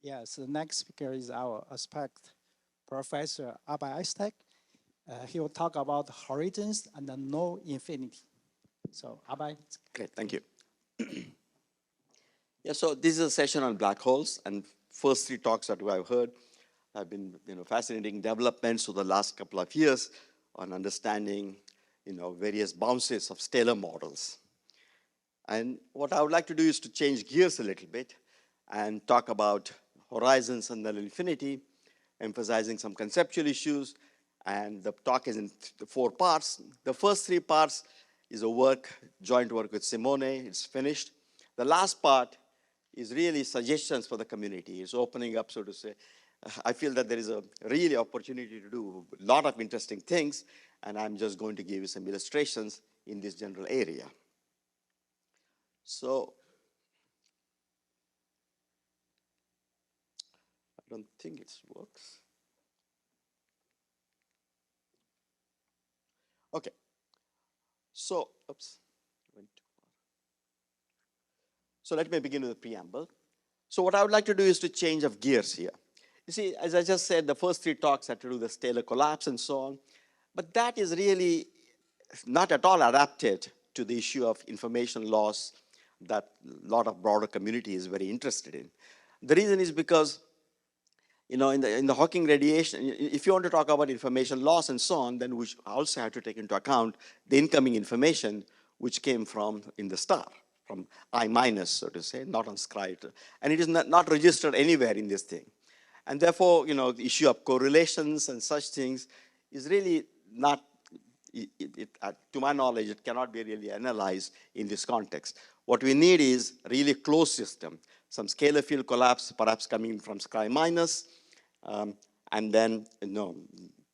Yes, the next speaker is our aspect Professor Abhay Ashtek. He will talk about horizons and the no infinity. So Abhay. Great, thank you. Yeah, so this is a session on black holes, and first three talks that I've heard have been, fascinating developments over the last couple of years on understanding, various bounces of stellar models. And what I would like to do is to change gears a little bit and talk about horizons and null infinity, emphasizing some conceptual issues. And the talk is in four parts. The first three parts is a joint work with Simone. It's finished. The last part is really suggestions for the community. It's opening up, so to say. I feel that there is a really opportunity to do a lot of interesting things, and I'm just going to give you some illustrations in this general area. So I don't think it works. Okay. So, oops, went too far. So let me begin with the preamble. So what I would like to do is to change of gears here. You see, as I just said, the first three talks had to do with the stellar collapse and so on. But that is really not at all adapted to the issue of information loss that a lot of broader community is very interested in. The reason is because in the Hawking radiation, if you want to talk about information loss and so on, then we also have to take into account the incoming information which came from in the star, from I minus, so to say, not on Scry. And it is not registered anywhere in this thing. And therefore, the issue of correlations and such things is really not, to my knowledge, it cannot be really analyzed in this context. What we need is really closed system, some scalar field collapse, perhaps coming from Scry minus, and then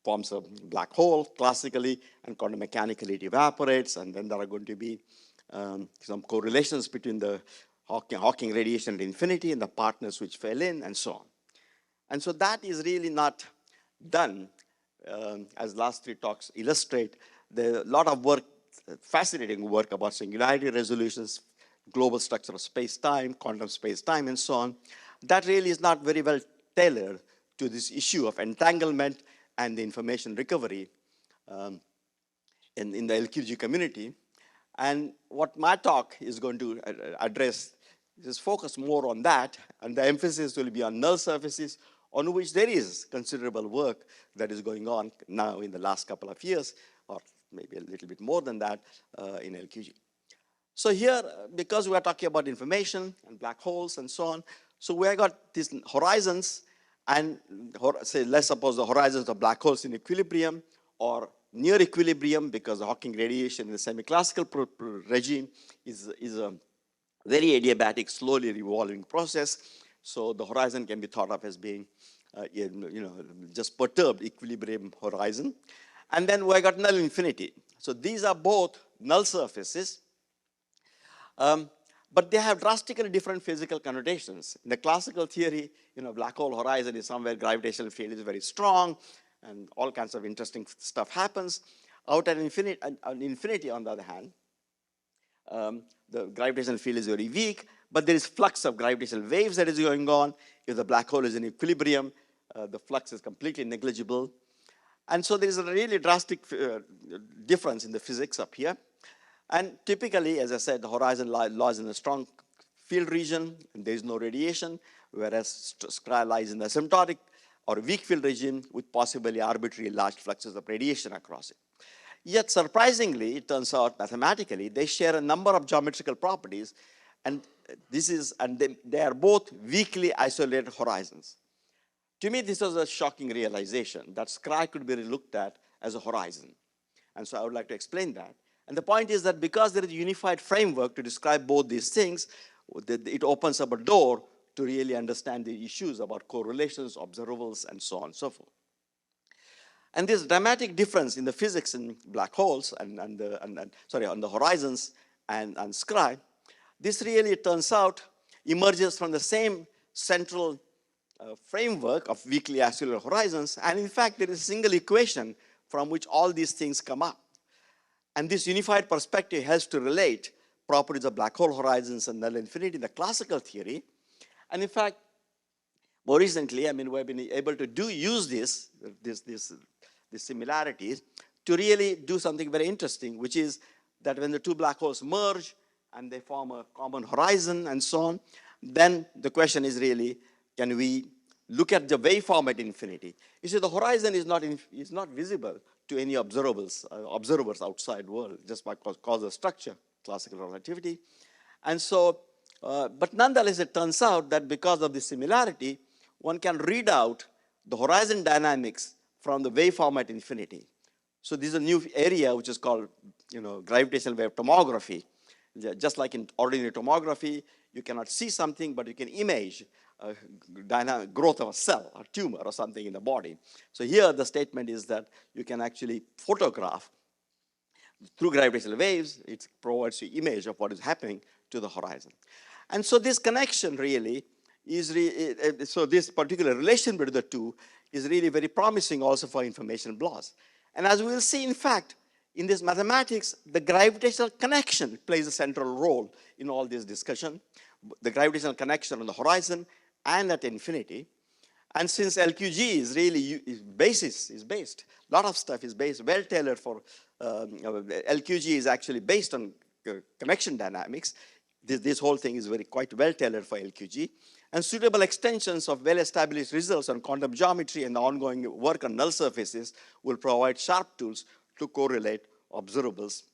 forms a black hole classically, and quantum mechanically it evaporates, and then there are going to be some correlations between the Hawking radiation at infinity and the partners which fell in, and so on. And so that is really not done, as last three talks illustrate. There's a lot of work, fascinating work about singularity resolutions, global structure of space-time, quantum space-time, and so on. That really is not very well tailored to this issue of entanglement and the information recovery in the LQG community. And what my talk is going to address is focus more on that, and the emphasis will be on null surfaces, on which there is considerable work that is going on now in the last couple of years, or maybe a little bit more than that in LQG. So here, because we are talking about information and black holes and so on, so we have got these horizons, and say, let's suppose the horizons of black holes in equilibrium or near equilibrium, because the Hawking radiation in the semi-classical regime is a very adiabatic, slowly revolving process. So the horizon can be thought of as being, just perturbed equilibrium horizon. And then we got null infinity. So these are both null surfaces, but they have drastically different physical connotations. In the classical theory, black hole horizon is somewhere gravitational field is very strong, and all kinds of interesting stuff happens. Out at infinity, on the other hand, the gravitational field is very weak, but there is flux of gravitational waves that is going on. If the black hole is in equilibrium, the flux is completely negligible. And so there is a really drastic difference in the physics up here. And typically, as I said, the horizon lies in a strong field region, and there is no radiation, whereas Scry lies in the asymptotic or weak field regime with possibly arbitrary large fluxes of radiation across it. Yet, surprisingly, it turns out mathematically, they share a number of geometrical properties, and they are both weakly isolated horizons. To me, this was a shocking realization that Scry could be looked at as a horizon. And so I would like to explain that. And the point is that because there is a unified framework to describe both these things, it opens up a door to really understand the issues about correlations, observables, and so on and so forth. And this dramatic difference in the physics in black holes on the horizons and Scry, this really, it turns out, emerges from the same central framework of weakly isolated horizons. And in fact, there is a single equation from which all these things come up. And this unified perspective helps to relate properties of black hole horizons and null infinity in the classical theory. And in fact, more recently, I mean, we've been able to use these similarities to really do something very interesting, which is that when the two black holes merge and they form a common horizon and so on, then the question is really, can we look at the waveform at infinity? You see, the horizon is not visible to any observers outside world, just by cause of structure, classical relativity. And so, but nonetheless, it turns out that because of the similarity, one can read out the horizon dynamics from the waveform at infinity. So this is a new area which is called, gravitational wave tomography. Just like in ordinary tomography, you cannot see something, but you can image dynamic growth of a cell, or tumor, or something in the body. So here the statement is that you can actually photograph through gravitational waves. It provides you image of what is happening to the horizon. And so this connection really is, so this particular relation between the two is really very promising also for information blocks. And as we will see, in fact, in this mathematics, the gravitational connection plays a central role in all this discussion. The gravitational connection on the horizon and at infinity. And since LQG is really based, a lot of stuff is based, well tailored for, LQG is actually based on connection dynamics. This whole thing is quite well tailored for LQG. And suitable extensions of well-established results on quantum geometry and the ongoing work on null surfaces will provide sharp tools to correlate observables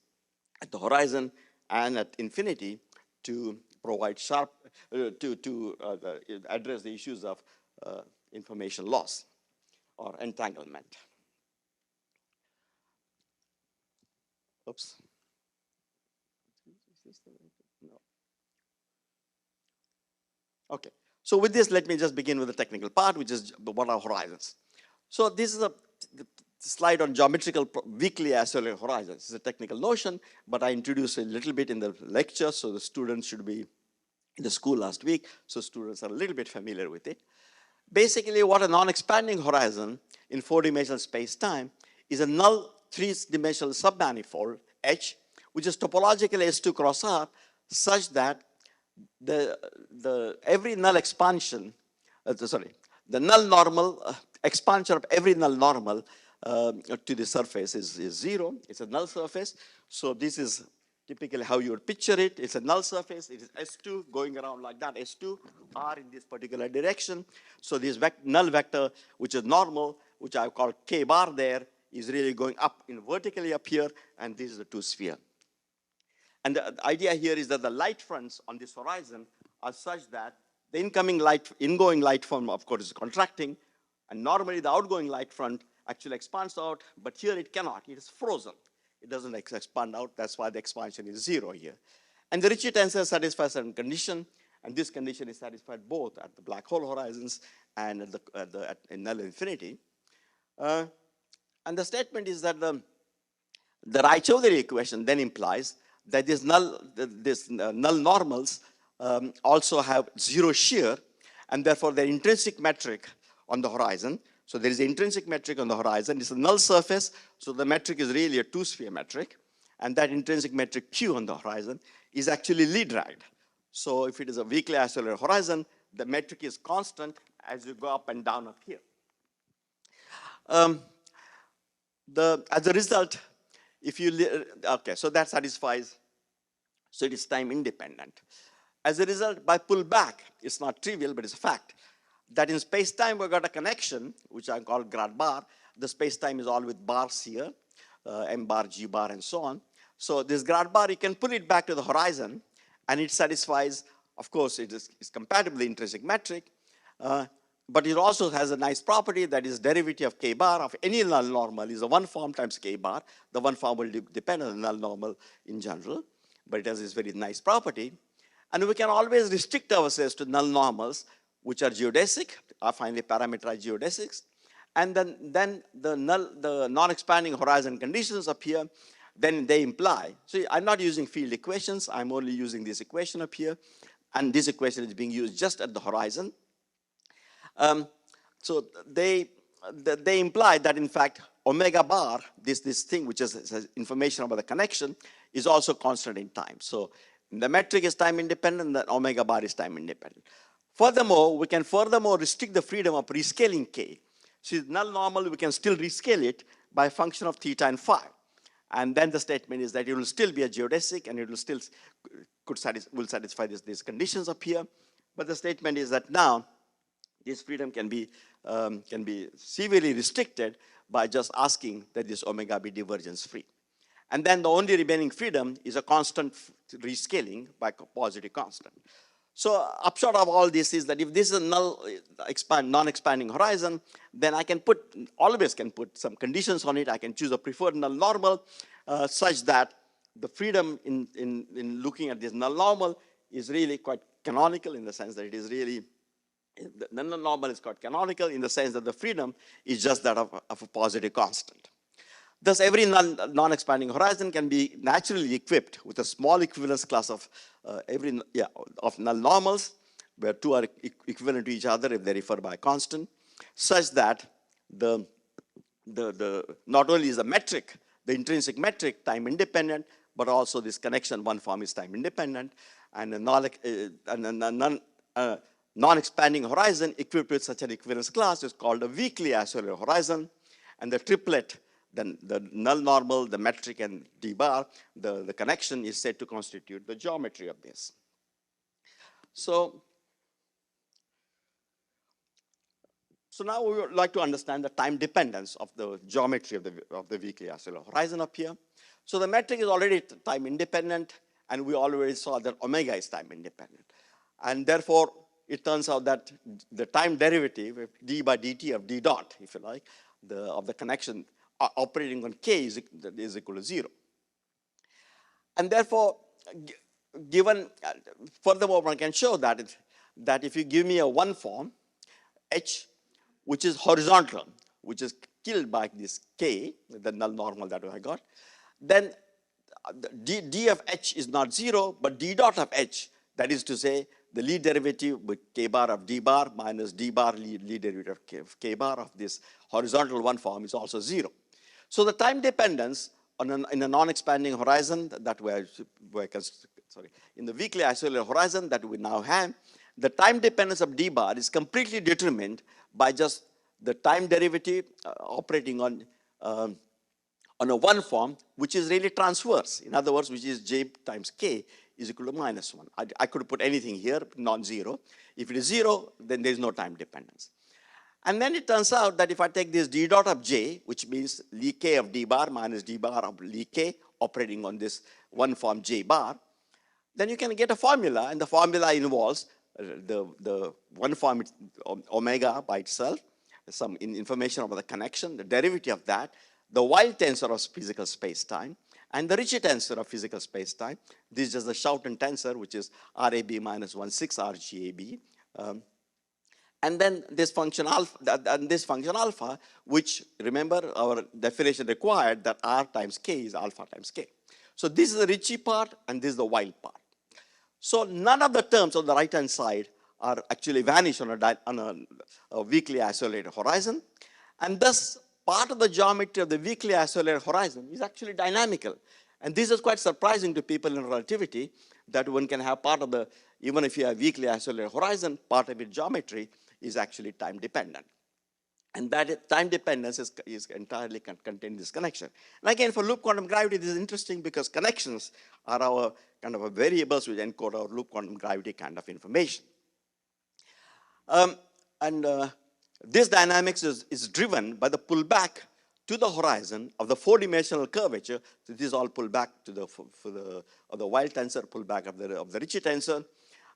at the horizon and at infinity to provide sharp, to address the issues of information loss or entanglement. Oops. No. Okay. So with this, let me just begin with the technical part, which is what are horizons. So this is a slide on geometrical weakly isolated horizons. It's a technical notion, but I introduced a little bit in the lecture, so the students should be in the school last week, so students are a little bit familiar with it. Basically, what a non-expanding horizon in four-dimensional space-time is a null three-dimensional submanifold H, which is topologically S2 cross R, such that every null expansion, the null normal expansion of every null normal to the surface is zero. It's a null surface. So this is typically how you would picture it. It's a null surface. It is S2 going around like that. S2 R in this particular direction. So this null vector, which is normal, which I've called K bar there, is really going up vertically up here, and this is the two sphere. And the idea here is that the light fronts on this horizon are such that the ingoing light front, of course, is contracting, and normally the outgoing light front actually expands out, but here it cannot. It is frozen. It doesn't expand out. That's why the expansion is zero here. And the Ritchie tensor satisfies a certain condition, and this condition is satisfied both at the black hole horizons and in null infinity. And the statement is that the Raychaudhuri equation then implies that these null normals also have zero shear, and therefore their intrinsic metric on the horizon. So there is an intrinsic metric on the horizon. It's a null surface, so the metric is really a two-sphere metric, and that intrinsic metric Q on the horizon is actually Lie dragged. So if it is a weakly isolated horizon, the metric is constant as you go up and down up here. As a result, so that satisfies, so it is time independent. As a result, by pullback, it's not trivial, but it's a fact, that in space-time we've got a connection, which I call grad bar. The space-time is all with bars here, M bar, G bar, and so on. So this grad bar, you can pull it back to the horizon, and it satisfies, of course, it's compatible with the intrinsic metric, but it also has a nice property that is derivative of K bar of any null normal is a one form times K bar. The one form will depend on the null normal in general, but it has this very nice property. And we can always restrict ourselves to null normals, which are geodesic, are finally parameterized geodesics. And then the non-expanding horizon conditions appear, then they imply. So I'm not using field equations, I'm only using this equation up here. And this equation is being used just at the horizon. So they imply that, in fact, omega bar, this thing which is information about the connection, is also constant in time. So the metric is time independent, the omega bar is time independent. Furthermore, we can furthermore restrict the freedom of rescaling K. So null normal, we can still rescale it by a function of theta and phi. And then the statement is that it will still be a geodesic and it will still will satisfy these conditions up here. But the statement is that now this freedom can be severely restricted by just asking that this omega be divergence free. And then the only remaining freedom is a constant rescaling by positive constant. So upshot of all this is that if this is a null non-expanding horizon, then I can always can put some conditions on it. I can choose a preferred null normal such that the freedom in looking at this null normal is really quite canonical in the sense that it is really, the null normal is quite canonical in the sense that the freedom is just that of a positive constant. Thus, every non-expanding horizon can be naturally equipped with a small equivalence class of null normals, where two are equivalent to each other if they refer by a constant, such that not only is the metric, the intrinsic metric, time independent, but also this connection one form is time independent, and a non-expanding horizon equipped with such an equivalence class is called a weakly isolated horizon, and the triplet, then the null normal, the metric, and d bar, the connection is said to constitute the geometry of this. So now we would like to understand the time dependence of the geometry of the weakly isolated horizon up here. So the metric is already time independent, and we already saw that omega is time independent. And therefore, it turns out that the time derivative, d by dt of d dot, if you like, of the connection operating on k is equal to 0. And therefore, given, furthermore, one can show that if you give me a one form, h, which is horizontal, which is killed by this k, the null normal that I got, then d of h is not 0, but d dot of h, that is to say, the lead derivative with k bar of d bar minus d bar lead derivative of k bar of this horizontal one form is also 0. So the time dependence in a non-expanding horizon that in the weakly isolated horizon that we now have, the time dependence of d bar is completely determined by just the time derivative operating on a one form, which is really transverse. In other words, which is j times k is equal to minus 1. I could put anything here, non-zero. If it is 0, then there is no time dependence. And then it turns out that if I take this d dot of j, which means Lie k of d bar minus d bar of Lie k operating on this one form j bar, then you can get a formula, and the formula involves the one form omega by itself, some information about the connection, the derivative of that, the wild tensor of physical space-time, and the Ricci tensor of physical space-time. This is just the Schouten tensor, which is RAB minus 1/6 RGAB. And then this function alpha, which, remember, our definition required that R times K is alpha times K. So this is the Ricci part, and this is the wild part. So none of the terms on the right-hand side are actually vanish on a weakly isolated horizon. And thus, part of the geometry of the weakly isolated horizon is actually dynamical. And this is quite surprising to people in relativity, that one can have part of the, even if you have weakly isolated horizon, part of its geometry is actually time dependent. And that time dependence is entirely contained in this connection. And again, for loop quantum gravity, this is interesting because connections are our kind of variables which encode our loop quantum gravity kind of information. This dynamics is driven by the pullback to the horizon of the four-dimensional curvature. So this is all pullback to the wild tensor, pullback of the Ricci tensor.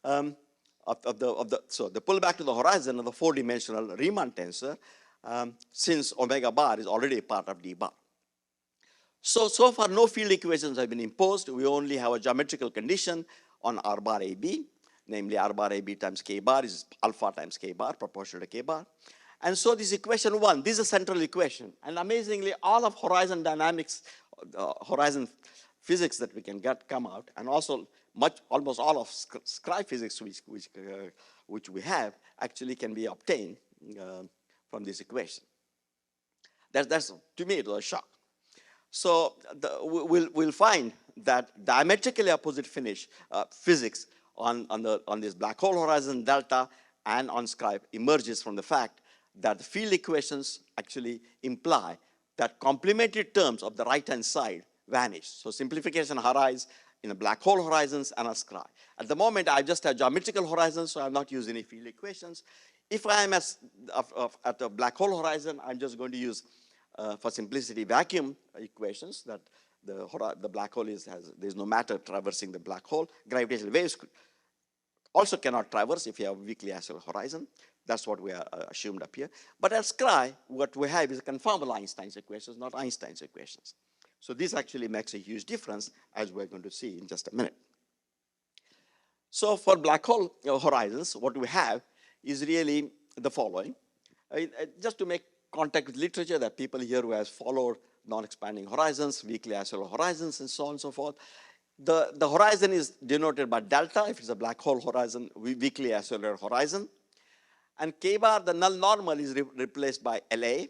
So the pullback to the horizon of the four-dimensional Riemann tensor, since omega bar is already a part of d bar. So far no field equations have been imposed. We only have a geometrical condition on R bar AB, namely R bar AB times K bar is alpha times K bar, proportional to K bar. And so this equation 1, this is a central equation. And amazingly, all of horizon dynamics, horizon physics that we can come out, and also almost all of scribe physics which we have, actually can be obtained from this equation. That's to me, it was a shock. So we'll find that diametrically opposite physics on this black hole horizon delta and on Scri emerges from the fact that the field equations actually imply that complementary terms of the right-hand side vanish. So simplification arise in a black hole horizons and a Scri. At the moment, I just have geometrical horizons, so I'm not using any field equations. If I am at a black hole horizon, I'm just going to use, for simplicity, vacuum equations that the black hole there's no matter traversing the black hole. Gravitational waves also cannot traverse if you have a weakly axial horizon. That's what we are assumed up here. But at Scri, what we have is a conformal Einstein's equations, not Einstein's equations. So this actually makes a huge difference, as we're going to see in just a minute. So for black hole horizons, what we have is really the following. Just to make contact with literature, that people here who has followed non-expanding horizons, weakly axial horizons, and so on and so forth. The horizon is denoted by delta if it's a black hole horizon, weakly axial horizon. And k bar, the null normal, is replaced by LA,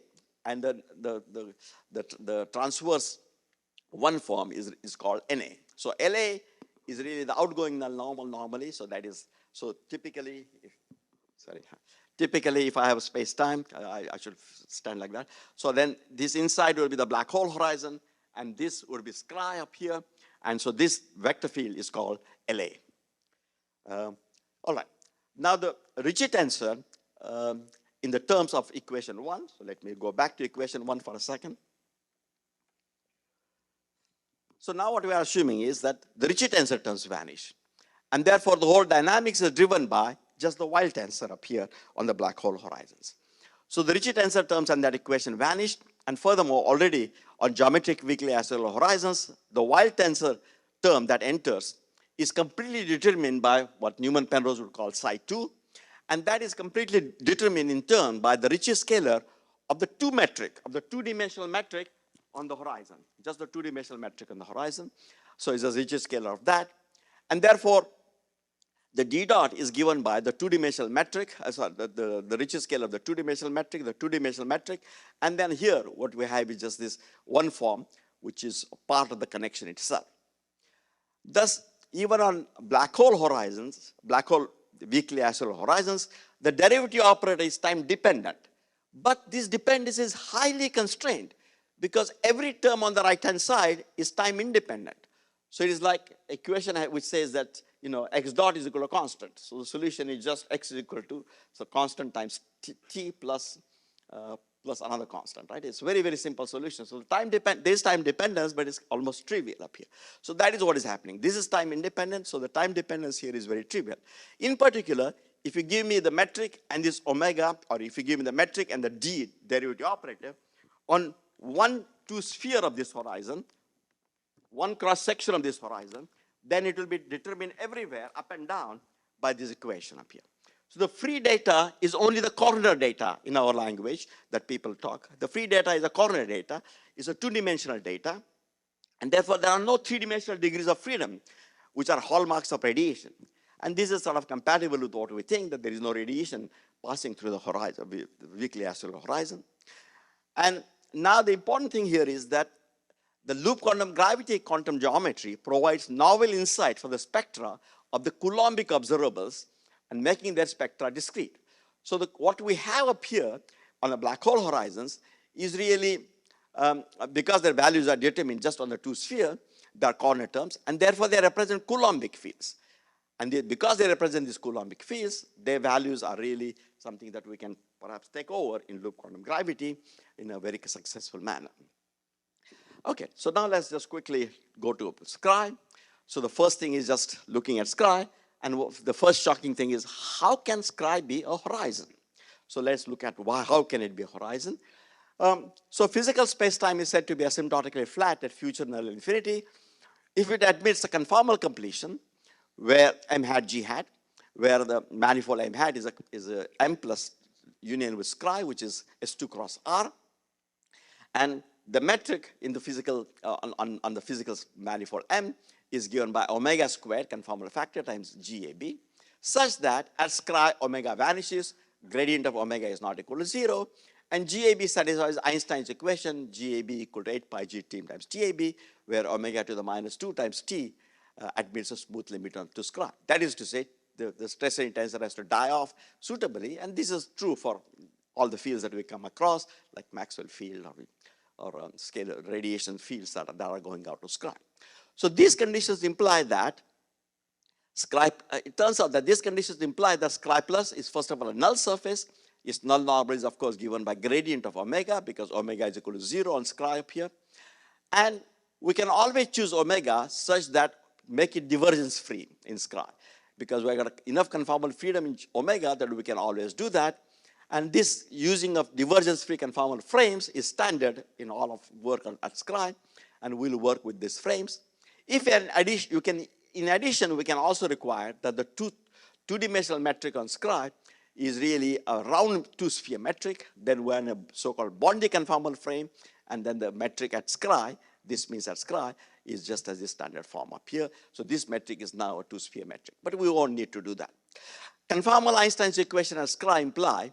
and the transverse one form is called NA. So LA is really the outgoing null normal normally. So that is, so typically, if I have a space time, I should stand like that. So then this inside will be the black hole horizon, and this would be Scri up here. And so this vector field is called LA. All right. Now the Ricci tensor in the terms of equation 1. So let me go back to equation 1 for a second. So now what we are assuming is that the Ricci tensor terms vanish. And therefore, the whole dynamics is driven by just the wild tensor up here on the black hole horizons. So the Ricci tensor terms and that equation vanished. And furthermore, already on geometric weakly axial horizons, the wild tensor term that enters is completely determined by what Newman-Penrose would call psi 2. And that is completely determined in turn by the Ricci scalar of the two-dimensional metric on the horizon, just the two-dimensional metric on the horizon. So it's a Ricci scalar of that. And therefore, the d dot is given by the two-dimensional metric, the Ricci scale of the two-dimensional metric, and then here what we have is just this one form, which is part of the connection itself. Thus, even on black hole horizons, black hole weakly axial horizons, the derivative operator is time dependent. But this dependence is highly constrained because every term on the right-hand side is time independent. So it is like equation which says that x dot is equal to constant. So the solution is just x is equal to constant times t plus another constant, right? It's very, very simple solution. So there's time dependence, but it's almost trivial up here. So that is what is happening. This is time independent, so the time dependence here is very trivial. In particular, if you give me the metric and this omega, or if you give me the metric and the d derivative operator, on one sphere of this horizon, one cross section of this horizon, then it will be determined everywhere up and down by this equation up here. So the free data is only the corner data in our language that people talk. The free data is a corner data, is a two-dimensional data, and therefore there are no three-dimensional degrees of freedom, which are hallmarks of radiation. And this is sort of compatible with what we think, that there is no radiation passing through the horizon, the weakly axial horizon. And now the important thing here is that the loop quantum gravity quantum geometry provides novel insight for the spectra of the Coulombic observables and making their spectra discrete. So what we have up here on the black hole horizons is really, because their values are determined just on the two sphere, they are corner terms, and therefore they represent Coulombic fields. And because they represent these Coulombic fields, their values are really something that we can perhaps take over in loop quantum gravity in a very successful manner. Okay, so now let's just quickly go to Scri. So the first thing is just looking at Scri, and the first shocking thing is, how can Scri be a horizon? So let's look at how can it be a horizon? So physical space-time is said to be asymptotically flat at future null infinity if it admits a conformal completion where m hat g hat, where the manifold m hat is a m plus union with Scri, which is S2 cross R, and the metric in the physical on the physical manifold M is given by omega squared conformal factor times GAB, such that at Scri omega vanishes, gradient of omega is not equal to 0, and GAB satisfies Einstein's equation, GAB equal to 8 pi g t times TAB, where omega to the minus 2 times t admits a smooth limit to Scri. That is to say, the stress and tensor has to die off suitably, and this is true for all the fields that we come across, like Maxwell field or scalar radiation fields that are going out to scry. So these conditions imply that it turns out that these conditions imply that scry plus is first of all a null surface. Its null normal is of course given by gradient of omega, because omega is equal to 0 on scry up here. And we can always choose omega such that make it divergence free in scry, because we got enough conformal freedom in omega that we can always do that. And this using of divergence free conformal frames is standard in all of work at scry, and we'll work with these frames. If in addition, we can also require that the two-dimensional metric on scry is really a round two-sphere metric. Then we're in a so-called Bondi conformal frame, and then the metric at scry, this means at scry, is just as the standard form up here. So this metric is now a two-sphere metric, but we won't need to do that. Conformal Einstein's equation at scry imply,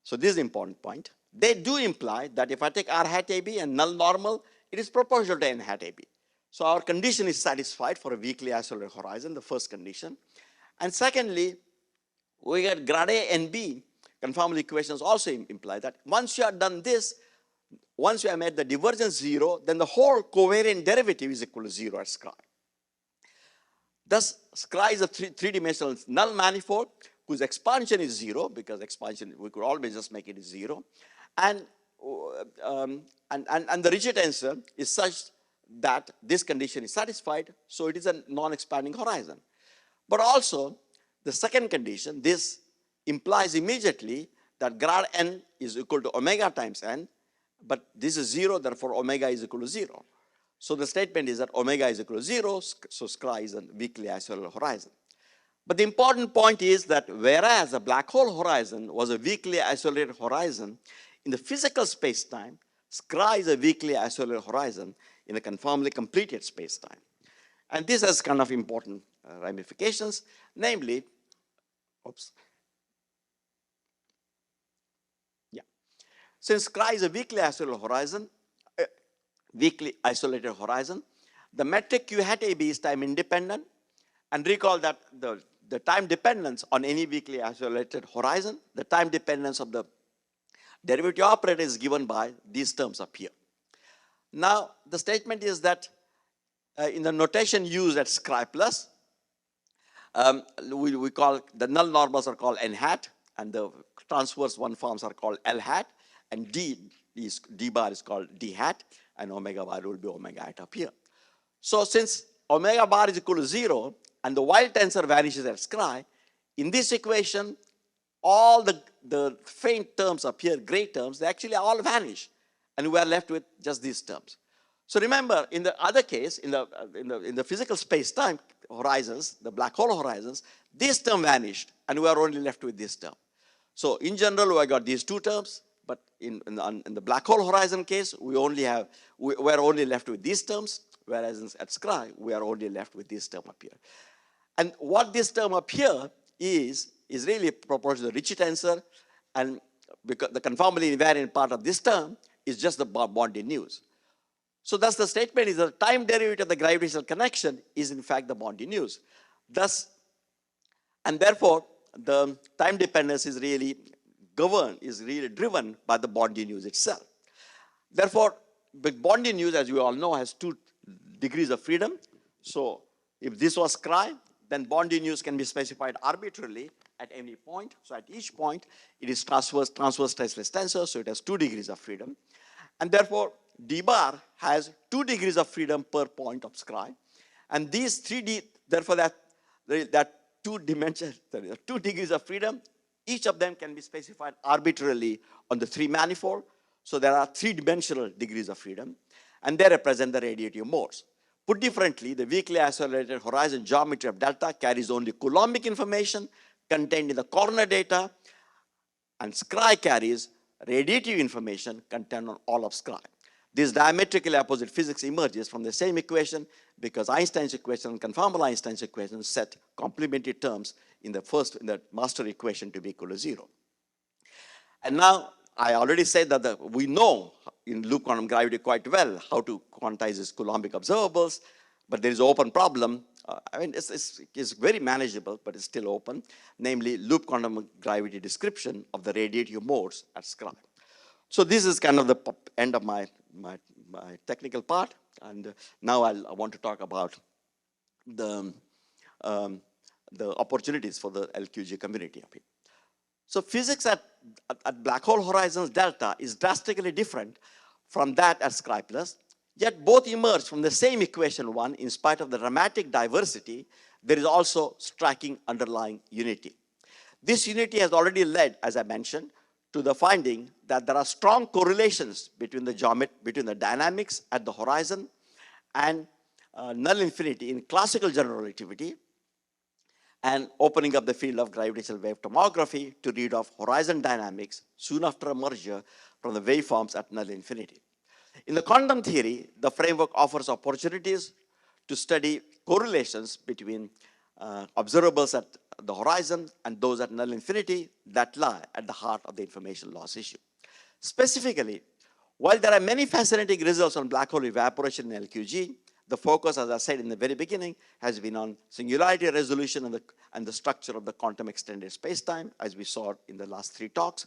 so this is an important point, they do imply that if I take r hat AB and null normal, it is proportional to n hat AB. So our condition is satisfied for a weakly isolated horizon, the first condition. And secondly, we get grad A and B conformal equations also imply that once you have done this, once you have made the divergence 0, then the whole covariant derivative is equal to 0 at scry. Thus, scry is a three-dimensional null manifold whose expansion is 0, because expansion, we could always just make it 0. And the Ritchie tensor is such that this condition is satisfied, so it is a non-expanding horizon. But also, the second condition, this implies immediately that grad n is equal to omega times n, but this is 0, therefore omega is equal to 0. So the statement is that omega is equal to 0, so scry is a weakly isolated horizon. But the important point is that whereas a black hole horizon was a weakly isolated horizon, in the physical space-time, scry is a weakly isolated horizon in a conformally completed space-time. And this has kind of important ramifications, namely, since scry is a weakly isolated horizon, the metric Q hat AB is time independent. And recall that the time dependence on any weakly isolated horizon, the time dependence of the derivative operator is given by these terms up here. Now, the statement is that in the notation used at scry plus, we call the null normals are called n hat, and the transverse one forms are called L hat, and D bar is called D hat, and omega bar will be omega hat up here. So since omega bar is equal to 0, and the wild tensor vanishes at scry, in this equation, all the faint terms up here, gray terms, they actually all vanish, and we are left with just these terms. So remember, in the other case, in the physical space-time horizons, the black hole horizons, this term vanished, and we are only left with this term. So in general, we got these two terms, but in the black hole horizon case, we're only left with these terms, whereas at scry, we are only left with this term up here. And what this term up here is really proportional to the Ritchie tensor, and because the conformally invariant part of this term is just the Bondi news. So thus the statement is the time derivative of the gravitational connection is in fact the Bondi news. Thus, and therefore, the time dependence is really driven by the Bondi news itself. Therefore, the Bondi news, as you all know, has 2 degrees of freedom. So if this was scry, then Bondi news can be specified arbitrarily at any point. So at each point, it is transverse stressless tensor, so it has 2 degrees of freedom. And therefore, D bar has 2 degrees of freedom per point of scry. And these 3D, therefore that 2 degrees of freedom, each of them can be specified arbitrarily on the 3 manifold. So there are 3-dimensional degrees of freedom, and they represent the radiative modes. Put differently, the weakly isolated horizon geometry of delta carries only Coulombic information contained in the corner data, and scry carries radiative information contained on all of scry. This diametrically opposite physics emerges from the same equation because Einstein's equation and conformal Einstein's equation set complementary terms in the master equation to be equal to 0. And now, I already said that we know in loop quantum gravity quite well how to quantize these Coulombic observables, but there is an open problem I mean, it's very manageable, but it's still open, namely loop quantum gravity description of the radiative modes at Scri. So this is kind of the end of my technical part, and now I want to talk about the opportunities for the LQG community up here. So physics at black hole horizons delta is drastically different from that at Scri plus, yet both emerge from the same equation one. In spite of the dramatic diversity, there is also striking underlying unity. This unity has already led, as I mentioned, to the finding that there are strong correlations between the dynamics at the horizon and null infinity in classical general relativity, and opening up the field of gravitational wave tomography to read off horizon dynamics soon after a merger from the waveforms at null infinity. In the quantum theory, the framework offers opportunities to study correlations between observables at the horizon and those at null infinity that lie at the heart of the information loss issue. Specifically, while there are many fascinating results on black hole evaporation in LQG, the focus, as I said in the very beginning, has been on singularity resolution and the structure of the quantum extended spacetime, as we saw in the last 3 talks.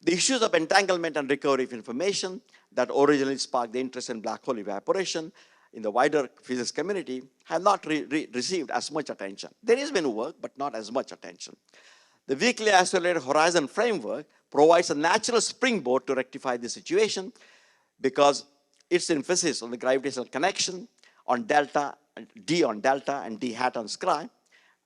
The issues of entanglement and recovery of information that originally sparked the interest in black hole evaporation in the wider physics community have not received as much attention. There has been work, but not as much attention. The weakly isolated horizon framework provides a natural springboard to rectify this situation because its emphasis on the gravitational connection on delta, D on delta, and D hat on Scri.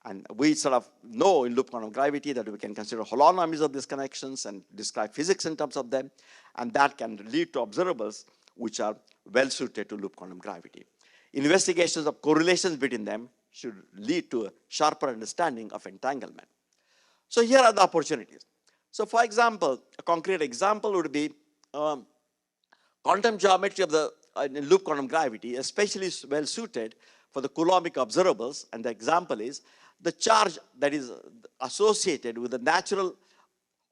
And we sort of know in loop quantum gravity that we can consider holonomies of these connections and describe physics in terms of them, and that can lead to observables which are well suited to loop quantum gravity. Investigations of correlations between them should lead to a sharper understanding of entanglement. So here are the opportunities. So for example, a concrete example would be quantum geometry of the loop quantum gravity, especially well suited for the Coulombic observables, and the example is the charge that is associated with the natural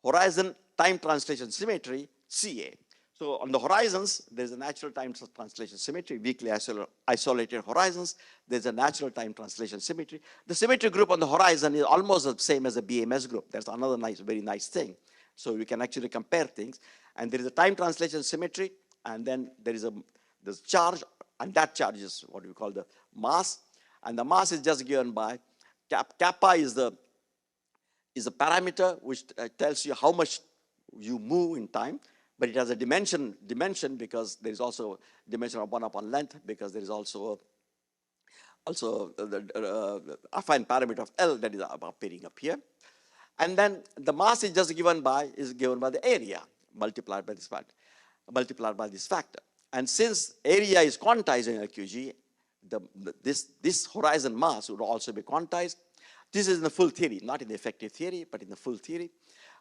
horizon time translation symmetry, CA. So on the horizons, there's a natural time translation symmetry, weakly isolated horizons, there's a natural time translation symmetry. The symmetry group on the horizon is almost the same as the BMS group. That's another very nice thing. So we can actually compare things. And there is a time translation symmetry, and then there is this charge, and that charge is what we call the mass. And the mass is just given by kappa is the parameter which tells you how much you move in time, but it has a dimension because there is also a dimension of 1 upon length, because there is also the affine parameter of L that is appearing up here. And then the mass is just given by the area multiplied by this factor. And since area is quantized in LQG, this horizon mass would also be quantized. This is in the full theory, not in the effective theory, but in the full theory.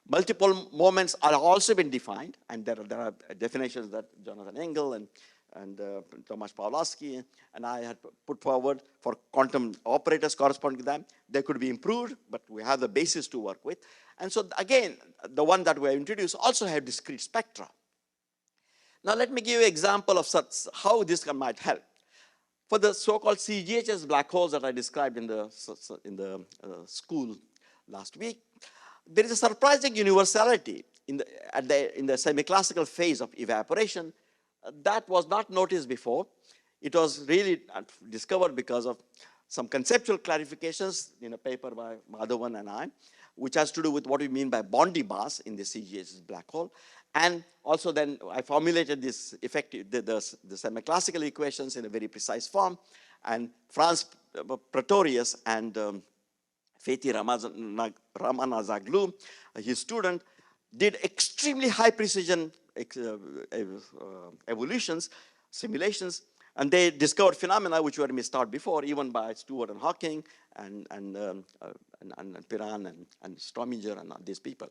Multiple moments are also been defined, and there are definitions that Jonathan Engel and Tomasz Pawlowski and I had put forward for quantum operators corresponding to them. They could be improved, but we have the basis to work with. And so again, the one that we have introduced also have discrete spectra. Now let me give you an example of how this might help. For the so-called CGHS black holes that I described in the school last week, there is a surprising universality in the semi-classical phase of evaporation that was not noticed before. It was really discovered because of some conceptual clarifications in a paper by Madhavan and I, which has to do with what we mean by Bondi mass in the CGHS black hole. And also then I formulated this the semi-classical equations in a very precise form. And Franz Pretorius and Fethi Ramanazaglu, his student, did extremely high precision evolutions, simulations, and they discovered phenomena which were missed out before, even by Stewart and Hawking and Piran and Strominger and these people.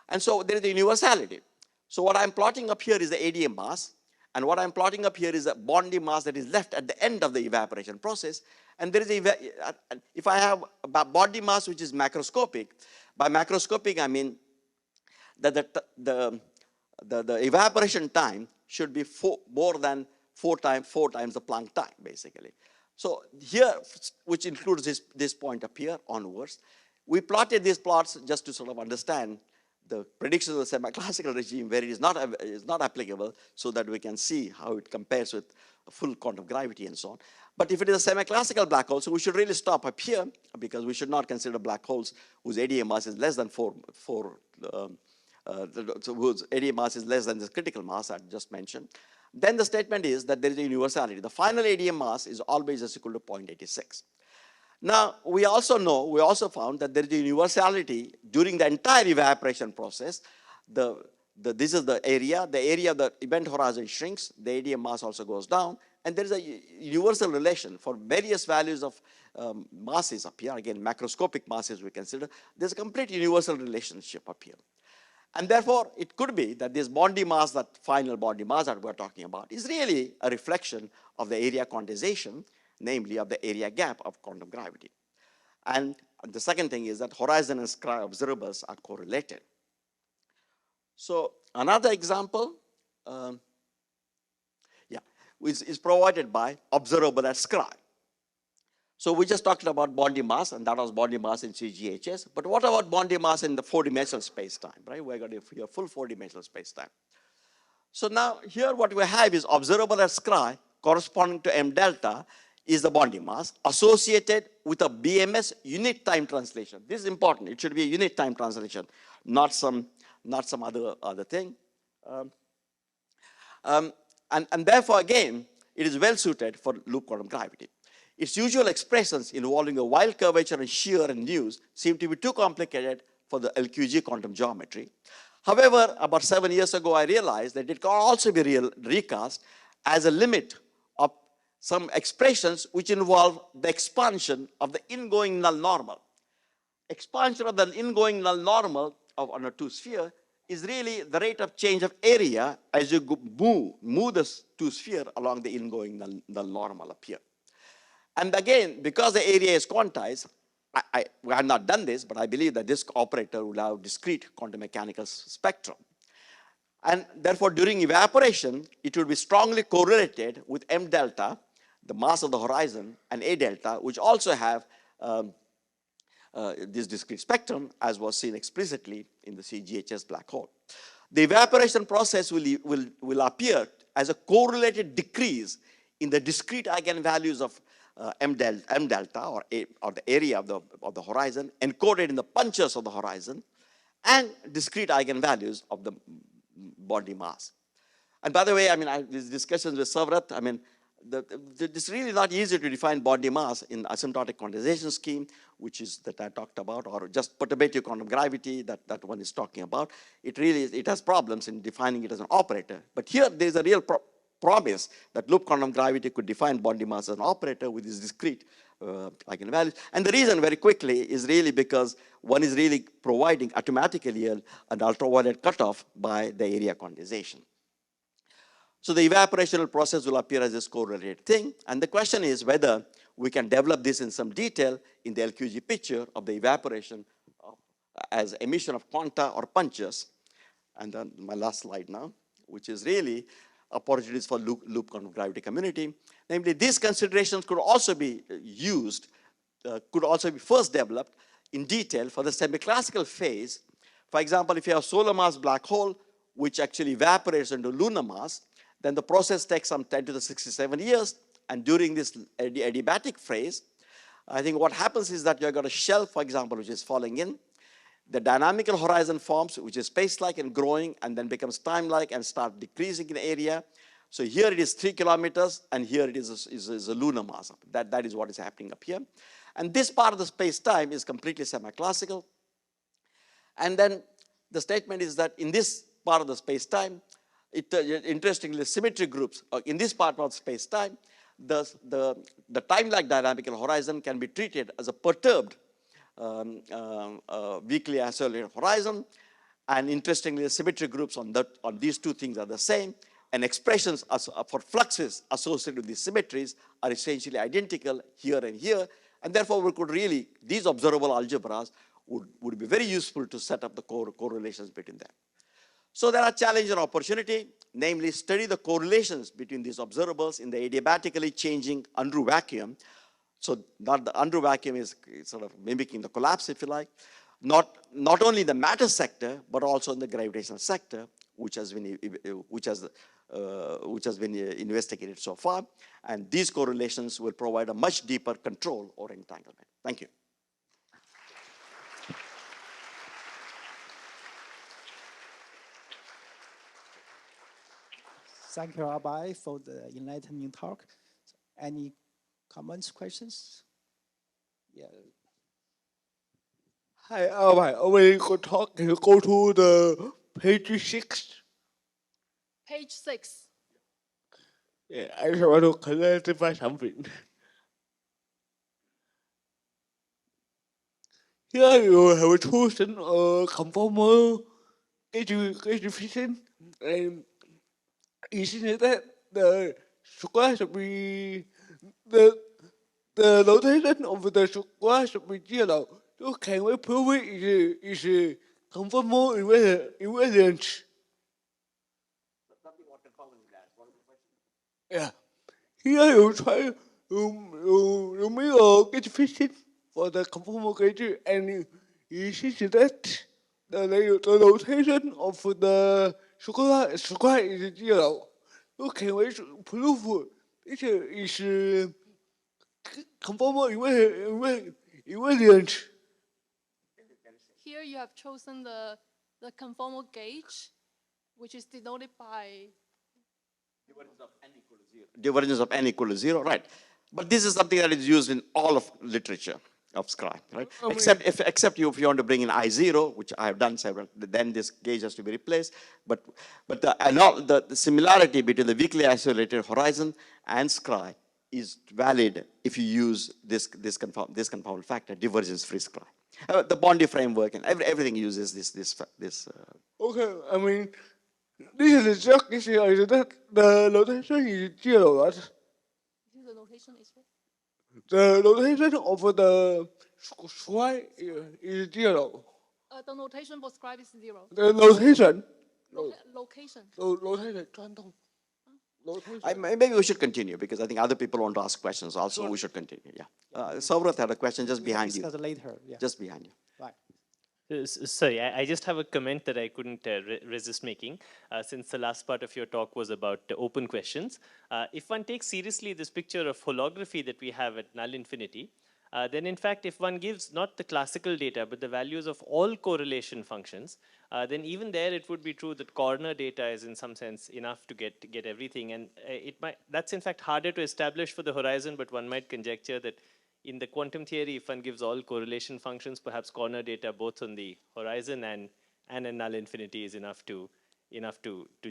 And so there is the universality. So what I'm plotting up here is the ADM mass, and what I'm plotting up here is the Bondi mass that is left at the end of the evaporation process. And there is if I have a Bondi mass which is macroscopic, by macroscopic I mean that the evaporation time should be more than four times the Planck time, basically. So here, which includes this point up here onwards, we plotted these plots just to sort of understand the predictions of the semi-classical regime where it is not applicable, so that we can see how it compares with full quantum gravity and so on. But if it is a semi-classical black hole, so we should really stop up here, because we should not consider black holes whose ADA mass is less than so whose ADA mass is less than the critical mass I just mentioned. Then the statement is that there is a universality. The final ADA mass is always just equal to 0.86. Now, we also found that there is a universality during the entire evaporation process. This is the area of the event horizon shrinks, the ADA mass also goes down, and there is a universal relation for various values of masses up here. Again, macroscopic masses we consider. There's a complete universal relationship up here. And therefore, it could be that this Bondi mass, that final Bondi mass that we're talking about, is really a reflection of the area quantization, namely of the area gap of quantum gravity. And the second thing is that horizon and sky observables are correlated. So another example is provided by observable at Scry. So we just talked about Bondi mass, and that was Bondi mass in CGHS. But what about Bondi mass in the four-dimensional space-time, right? We're going to have full four-dimensional space-time. So now here what we have is observable at Scry corresponding to M delta is the Bondi mass associated with a BMS unit time translation. This is important. It should be a unit time translation, not some other thing. And therefore, again, it is well suited for loop quantum gravity. Its usual expressions involving the wild curvature and shear and news seem to be too complicated for the LQG quantum geometry. However, about 7 years ago, I realized that it can also be recast as a limit of some expressions which involve the expansion of the ingoing null normal. Expansion of the ingoing null normal on a two-sphere is really the rate of change of area as you move the two-sphere along the ingoing null normal up here. And again, because the area is quantized, we have not done this, but I believe that this operator will have discrete quantum mechanical spectrum. And therefore, during evaporation, it will be strongly correlated with M delta, the mass of the horizon, and A delta, which also have this discrete spectrum, as was seen explicitly in the CGHS black hole. The evaporation process will appear as a correlated decrease in the discrete eigenvalues of M delta or the area of the horizon encoded in the punches of the horizon, and discrete eigenvalues of the Bondi mass. And by the way, I mean, these discussions with Savrat, I mean, it's really not easy to define Bondi mass in asymptotic quantization scheme, which is that I talked about, or just perturbative quantum gravity that one is talking about. It has problems in defining it as an operator. But here there's a real promise that loop quantum gravity could define Bondi mass as an operator with these discrete eigenvalues. And the reason, very quickly, is really because one is really providing automatically an ultraviolet cutoff by the area quantization. So the evaporational process will appear as this correlated thing. And the question is whether we can develop this in some detail in the LQG picture of the evaporation as emission of quanta or punches. And then my last slide now, which is really opportunities for loop quantum gravity community. Namely, these considerations could also be used, could also be first developed in detail for the semi-classical phase. For example, if you have a solar mass black hole, which actually evaporates into lunar mass, then the process takes some 10 to the 67 years. And during this adiabatic phase, I think what happens is that you've got a shell, for example, which is falling in. The dynamical horizon forms, which is space-like and growing, and then becomes time-like and start decreasing in area. So here it is 3 kilometers, and here it is a lunar mass. That is what is happening up here. And this part of the space-time is completely semi-classical. And then the statement is that in this part of the space-time, interestingly, symmetry groups, in this part of space-time, the time-like dynamical horizon can be treated as a perturbed weakly accelerated horizon. And interestingly, the symmetry groups on these two things are the same. And expressions for fluxes associated with these symmetries are essentially identical here and here. And therefore, we could really, these observable algebras would be very useful to set up the correlations between them. So there are challenges and opportunity. namely study the correlations between these observables in the adiabatically changing under vacuum. So not the under vacuum is sort of mimicking the collapse, if you like. Not only the matter sector, but also in the gravitational sector, which has been investigated so far. And these correlations will provide a much deeper control over entanglement. Thank you. Thank you, Abhay, for the enlightening talk. Any comments, questions? Yeah. Hi, Abhay, could talk. Can you go to the page 6? Page 6. Yeah, I just want to clarify something. Here you have chosen a conformal gauge and isn't that the square should be the rotation of the square should be 0. So can we prove it is conformal invariance? Yeah. Here you try you make a gauge fitting for the conformal gauge and you see that the rotation of the square is 0. So can we prove it is conformal invariance? Here you have chosen the conformal gauge, which is denoted by Divergence of n equal to 0, right. But this is something that is used in all of literature of Scry, right? Except if you want to bring in I0, which I have done several, then this gauge has to be replaced. But the similarity between the weakly isolated horizon and Scry is valid if you use this confounded factor, divergence-free Scry. The Bondi framework and everything uses this. Okay, I mean, this is just is that the rotation is 0, right? the notation is what? The rotation of the square is 0. The notation for scribe is 0. The rotation. Location. Rotation, 转动. Maybe we should continue because I think other people want to ask questions also. Sure. We should continue, yeah. Savrat had a question just behind you. Discuss later, yeah. Just behind you. Right. Sorry, I just have a comment that I couldn't resist making since the last part of your talk was about open questions. If one takes seriously this picture of holography that we have at null infinity, then in fact, if one gives not the classical data, but the values of all correlation functions, then even there it would be true that corner data is in some sense enough to get everything. And that's in fact harder to establish for the horizon, but one might conjecture that in the quantum theory, if one gives all correlation functions, perhaps corner data both on the horizon and a null infinity is enough to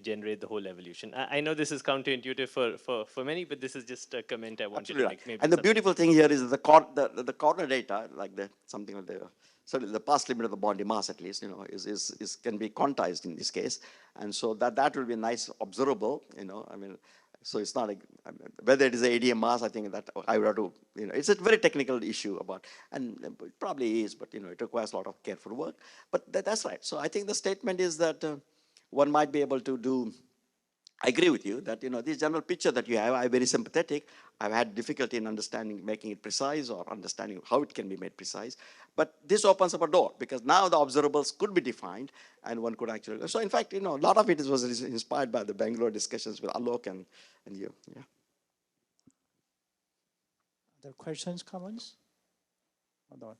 generate the whole evolution. I know this is counterintuitive for many, but this is just a comment I wanted to make. Maybe and the beautiful thing here is that the corner data, like something like certainly the past limit of the Bondi mass at least, is can be quantized in this case, and so that will be a nice observable, I mean. So it's not whether it is a ADM mass. I think that I would have to, it's a very technical issue and it probably is, but it requires a lot of careful work. But that's right. So I think the statement is that one might be able to do. I agree with you that this general picture that you have, I'm very sympathetic. I've had difficulty in understanding, making it precise or understanding how it can be made precise. But this opens up a door because now the observables could be defined and one could actually. So in fact, a lot of it was inspired by the Bangalore discussions with Alok and you. Yeah. Other questions, comments? Hold on.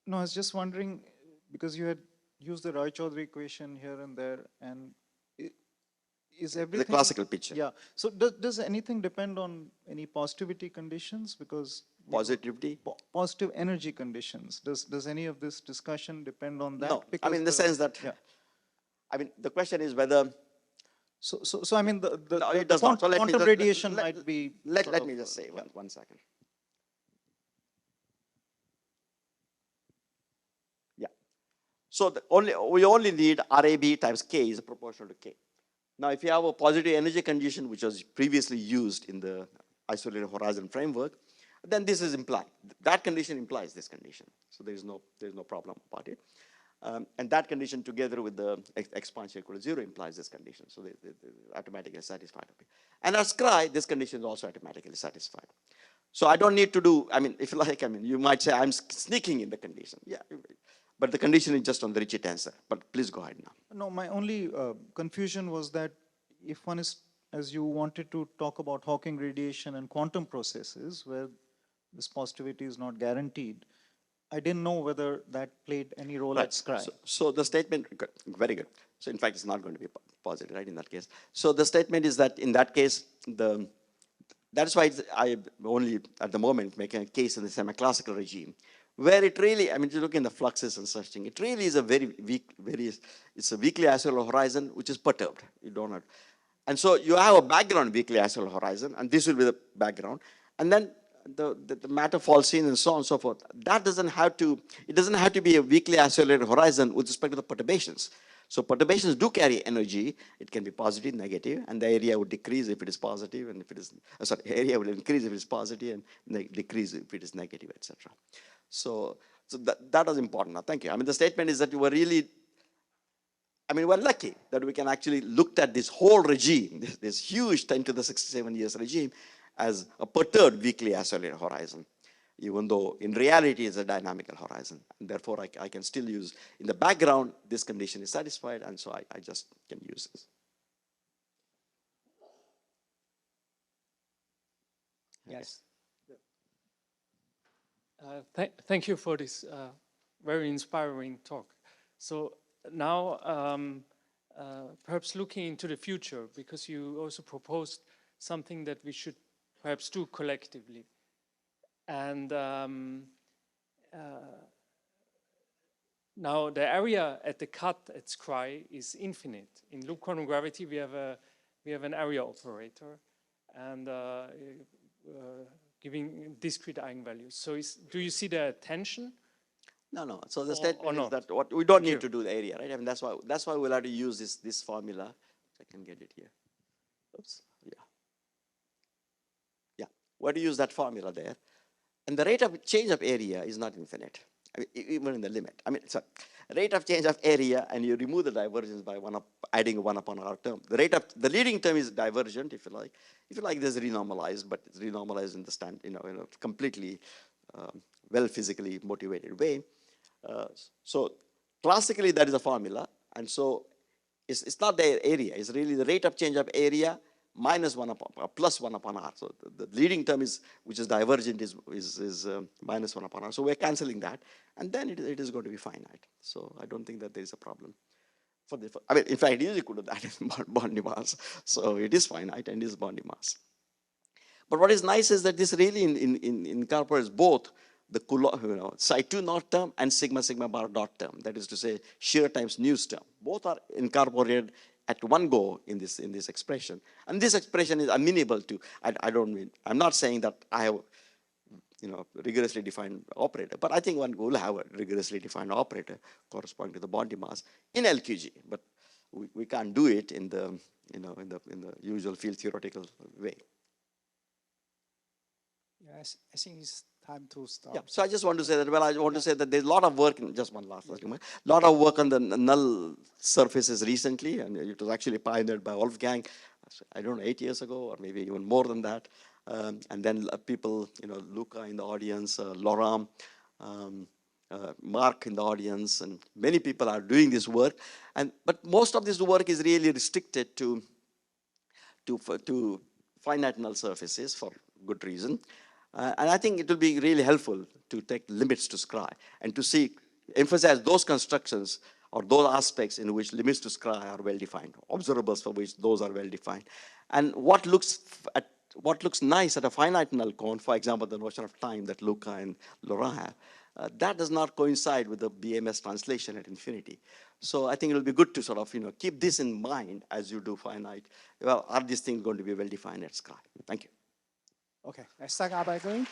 No, I was just wondering, because you had used the Roy-Choudhury equation here and there, and is everything... The classical picture. Yeah. So does anything depend on any positivity conditions? Because... Positivity? Positive energy conditions. Does any of this discussion depend on that? No, because in the sense that... Yeah. The question is whether... So I mean, the it does not. So quantum radiation might be... Let me just say one second. So we only need RAB times K is proportional to K. Now, if you have a positive energy condition, which was previously used in the isolated horizon framework, then this is implied. That condition implies this condition. So there's no problem about it. And that condition together with the expansion equal to 0 implies this condition. So they're automatically satisfied. And at scry, this condition is also automatically satisfied. So I don't need to do, I mean, if you like, I mean, you might say I'm sneaking in the condition. Yeah, but the condition is just on the Ricci tensor. But please go ahead now. No, my only confusion was that if one is, as you wanted to talk about Hawking radiation and quantum processes where this positivity is not guaranteed, I didn't know whether that played any role at scry. So the statement, very good. So in fact, it's not going to be positive, right, in that case. So the statement is that in that case, that's why I only, at the moment, making a case in the semi-classical regime, where it really, I mean, you look in the fluxes and such thing, it really is a very weak, it's a weakly isolated horizon, which is perturbed. You don't have, and so you have a background weakly isolated horizon, and this will be the background. And then the matter falls in and so on and so forth. That doesn't have to, it doesn't have to be a weakly isolated horizon with respect to the perturbations. So perturbations do carry energy. It can be positive, negative, and the area would decrease if it is positive, and if it is, area will increase if it is positive, and decrease if it is negative, etc. So that was important. Now, thank you. I mean, the statement is that you were really, I mean, we're lucky that we can actually look at this whole regime, this huge 10 to the 67 years regime, as a perturbed weakly isolated horizon, even though in reality it's a dynamical horizon. And therefore, I can still use, in the background, this condition is satisfied, and so I just can use this. Yes. Thank you for this very inspiring talk. So now, perhaps looking into the future, because you also proposed something that we should perhaps do collectively. And now the area at the cut at scry is infinite. In loop quantum gravity, we have an area operator, and giving discrete eigenvalues. So do you see the tension? No. So the statement is that what we don't need to do the area, right? I mean, that's why we'll have to use this formula. I can get it here. Oops. Yeah. Why do you use that formula there? And the rate of change of area is not infinite, I mean, even in the limit. I mean, so rate of change of area, and you remove the divergence by adding 1 upon r term. The leading term is divergent, if you like. If you like, there's renormalized, but it's renormalized in the in a completely well physically motivated way. So classically, that is a formula, and so it's not the area. It's really the rate of change of area minus 1 upon, plus 1 upon r. So the leading term is, which is divergent, is minus 1 upon r. So we're canceling that, and then it is going to be finite. So I don't think that there is a problem. I mean, in fact, it is equal to that in Bondi mass. So it is finite and it is Bondi mass. But what is nice is that this really incorporates both the psi2 naught term and sigma bar dot term. That is to say, shear times News term. Both are incorporated at one go in this expression. And this expression is amenable to, I'm not saying that I have rigorously defined operator, but I think one will have a rigorously defined operator corresponding to the Bondi mass in LQG, but we can't do it in the usual field theoretical way. Yes, I think it's time to stop. Yeah, so I just want to say that, I want to say that there's a lot of work, just one last argument, a lot of work on the null surfaces recently, and it was actually pioneered by Wolfgang, I don't know, 8 years ago, or maybe even more than that. And then people, Luca in the audience, Laurent, Mark in the audience, and many people are doing this work. But most of this work is really restricted to finite null surfaces for good reason. And I think it will be really helpful to take limits to scry and to emphasize those constructions or those aspects in which limits to scry are well defined, observables for which those are well defined. And what looks nice at a finite null cone, for example, the notion of time that Luca and Laurent have, that does not coincide with the BMS translation at infinity. So I think it will be good to sort of keep this in mind as you do finite. Well, are these things going to be well defined at scry? Thank you. Okay, let's thank Abhay again.